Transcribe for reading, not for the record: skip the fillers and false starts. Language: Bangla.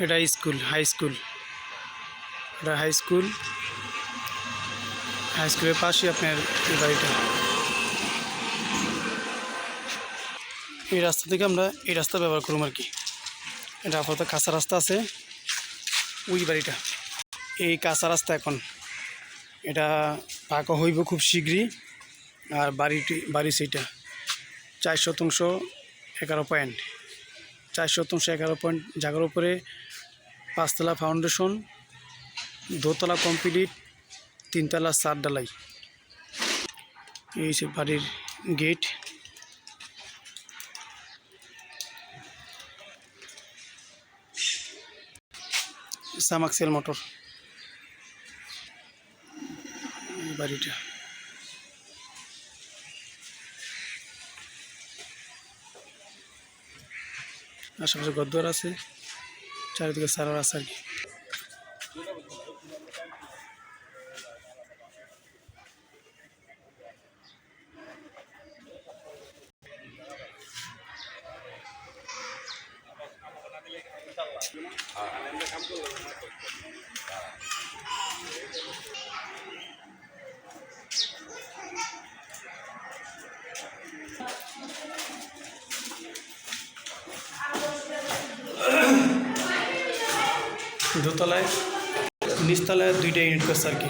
এটা স্কুল, হাই স্কুল। এটা হাই স্কুল। হাই স্কুলের পাশে আপনার এই বাড়িটা। এই রাস্তা থেকে আমরা এই রাস্তা ব্যবহার করুম আর কি। এটা আপাতত কাঁচা রাস্তা আছে। ওই বাড়িটা এই কাঁচা রাস্তা এখন এটা পাকা হইব খুব শীঘ্রই। আর বাড়ি সেইটা 4 শতাংশ 11 পয়েন্ট, 4 শতাংশ 11 পয়েন্ট জায়গার উপরে 5 তলা ফাউন্ডেশন, 2 তলা কমপ্লিট, 3 তলা 4 ঢালাই। এই সে বাড়ির গেট। সামাক্সেল মোটর এই বাড়িটা। আশেপাশে ঘরদুয়ার আছে, চারিদিকে সারার আছে আর কি। দোতলায় নিচতলায় 2টা ইউনিট করছে আর কি।